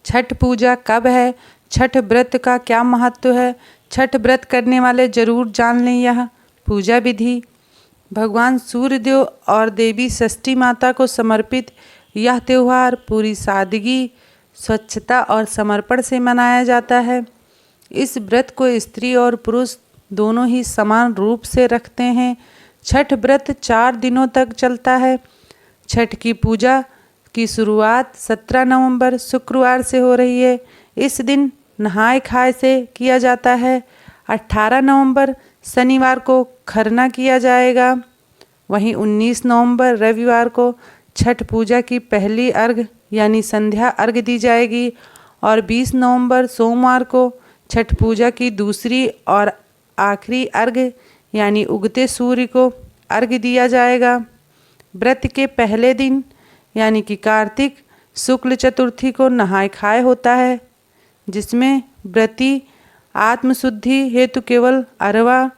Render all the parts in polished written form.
छठ पूजा कब है, छठ व्रत का क्या महत्व है, छठ व्रत करने वाले जरूर जान लें यह पूजा विधि। भगवान सूर्यदेव और देवी षष्ठी माता को समर्पित यह त्यौहार पूरी सादगी, स्वच्छता और समर्पण से मनाया जाता है। इस व्रत को स्त्री और पुरुष दोनों ही समान रूप से रखते हैं। छठ व्रत 4 दिनों तक चलता है। छठ की पूजा की शुरुआत 17 नवंबर शुक्रवार से हो रही है। इस दिन नहाय खाए से किया जाता है। 18 नवंबर शनिवार को खरना किया जाएगा। वहीं 19 नवंबर रविवार को छठ पूजा की पहली अर्घ यानी संध्या अर्घ दी जाएगी और 20 नवंबर सोमवार को छठ पूजा की दूसरी और आखिरी अर्घ यानी उगते सूर्य को अर्घ दिया जाएगा। व्रत के पहले दिन यानी कि कार्तिक शुक्ल चतुर्थी को नहाय खाए होता है, जिसमें व्रती आत्मशुद्धि हेतु केवल अरवा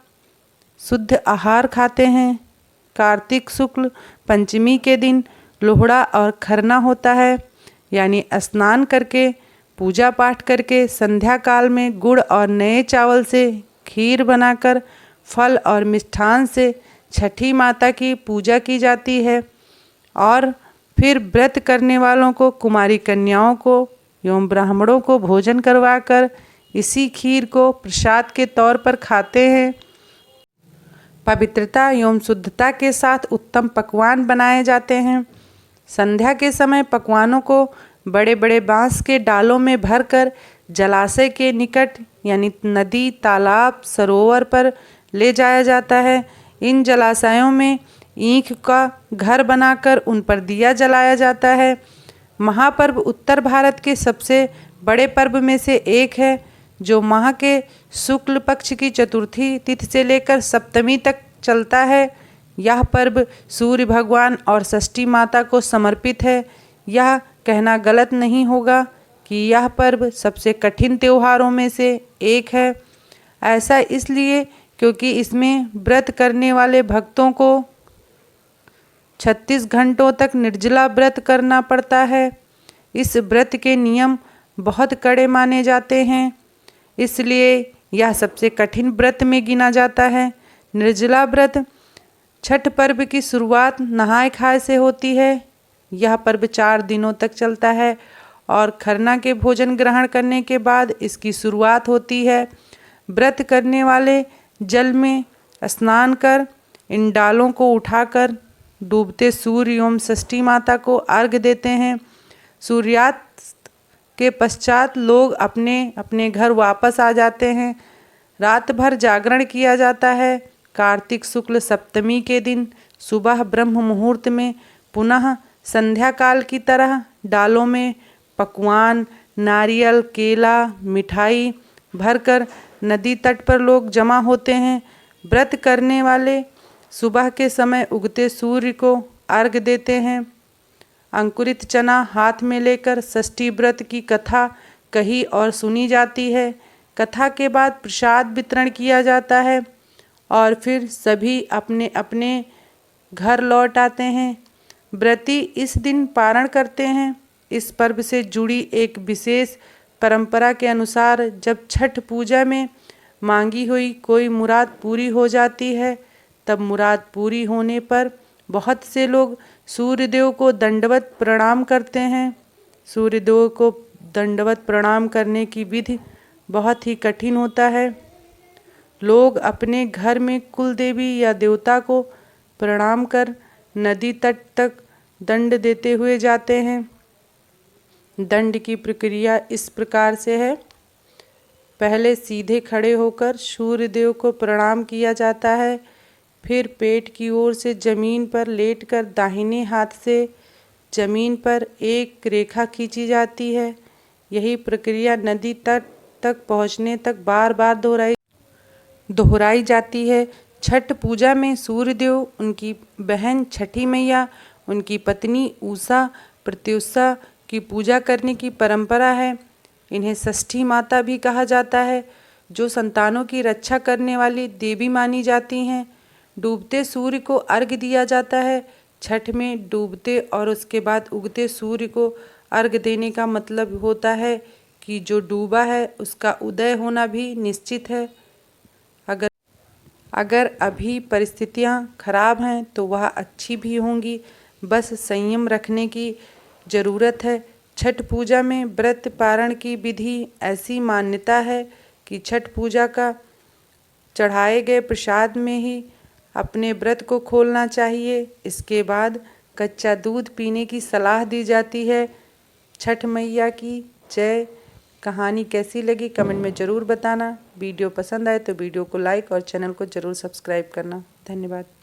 शुद्ध आहार खाते हैं। कार्तिक शुक्ल पंचमी के दिन लोहड़ा और खरना होता है, यानी स्नान करके पूजा पाठ करके संध्या काल में गुड़ और नए चावल से खीर बनाकर फल और मिष्ठान से छठी माता की पूजा की जाती है और फिर व्रत करने वालों को, कुमारी कन्याओं को एवं ब्राह्मणों को भोजन करवाकर इसी खीर को प्रसाद के तौर पर खाते हैं। पवित्रता एवं शुद्धता के साथ उत्तम पकवान बनाए जाते हैं। संध्या के समय पकवानों को बड़े बड़े बांस के डालों में भरकर जलाशय के निकट यानी नदी, तालाब, सरोवर पर ले जाया जाता है। इन जलाशयों में ईंख का घर बनाकर उन पर दिया जलाया जाता है। महापर्व उत्तर भारत के सबसे बड़े पर्व में से एक है, जो माह के शुक्ल पक्ष की चतुर्थी तिथि से लेकर सप्तमी तक चलता है। यह पर्व सूर्य भगवान और षष्ठी माता को समर्पित है। यह कहना गलत नहीं होगा कि यह पर्व सबसे कठिन त्योहारों में से एक है। ऐसा इसलिए क्योंकि इसमें व्रत करने वाले भक्तों को 36 घंटों तक निर्जला व्रत करना पड़ता है। इस व्रत के नियम बहुत कड़े माने जाते हैं, इसलिए यह सबसे कठिन व्रत में गिना जाता है। निर्जला व्रत छठ पर्व की शुरुआत नहाय खाए से होती है। यह पर्व 4 दिनों तक चलता है और खरना के भोजन ग्रहण करने के बाद इसकी शुरुआत होती है। व्रत करने वाले जल में स्नान कर इन डालों को उठाकर डूबते सूर्य एवं षष्ठी माता को अर्घ देते हैं। सूर्यास्त के पश्चात लोग अपने अपने घर वापस आ जाते हैं। रात भर जागरण किया जाता है। कार्तिक शुक्ल सप्तमी के दिन सुबह ब्रह्म मुहूर्त में पुनः संध्या काल की तरह डालों में पकवान, नारियल, केला, मिठाई भरकर नदी तट पर लोग जमा होते हैं। व्रत करने वाले सुबह के समय उगते सूर्य को अर्घ देते हैं। अंकुरित चना हाथ में लेकर षष्ठी व्रत की कथा कही और सुनी जाती है। कथा के बाद प्रसाद वितरण किया जाता है और फिर सभी अपने अपने घर लौट आते हैं। व्रती इस दिन पारण करते हैं। इस पर्व से जुड़ी एक विशेष परंपरा के अनुसार जब छठ पूजा में मांगी हुई कोई मुराद पूरी हो जाती है, तब मुराद पूरी होने पर बहुत से लोग सूर्यदेव को दंडवत प्रणाम करते हैं। सूर्यदेव को दंडवत प्रणाम करने की विधि बहुत ही कठिन होता है। लोग अपने घर में कुल देवी या देवता को प्रणाम कर नदी तट तक दंड देते हुए जाते हैं। दंड की प्रक्रिया इस प्रकार से है। पहले सीधे खड़े होकर सूर्यदेव को प्रणाम किया जाता है। फिर पेट की ओर से जमीन पर लेटकर दाहिने हाथ से जमीन पर एक रेखा खींची जाती है। यही प्रक्रिया नदी तट तक पहुँचने तक बार बार दोहराई जाती है। छठ पूजा में सूर्यदेव, उनकी बहन छठी मैया, उनकी पत्नी उषा, प्रत्युषा की पूजा करने की परंपरा है। इन्हें षष्ठी माता भी कहा जाता है, जो संतानों की रक्षा करने वाली देवी मानी जाती हैं। डूबते सूर्य को अर्घ दिया जाता है। छठ में डूबते और उसके बाद उगते सूर्य को अर्घ देने का मतलब होता है कि जो डूबा है उसका उदय होना भी निश्चित है। अगर अभी परिस्थितियाँ खराब हैं तो वह अच्छी भी होंगी, बस संयम रखने की ज़रूरत है। छठ पूजा में व्रत पारण की विधि ऐसी मान्यता है कि छठ पूजा का चढ़ाए गए प्रसाद में ही अपने व्रत को खोलना चाहिए। इसके बाद कच्चा दूध पीने की सलाह दी जाती है। छठ मैया की जय। कहानी कैसी लगी कमेंट में ज़रूर बताना। वीडियो पसंद आए तो वीडियो को लाइक और चैनल को ज़रूर सब्सक्राइब करना। धन्यवाद।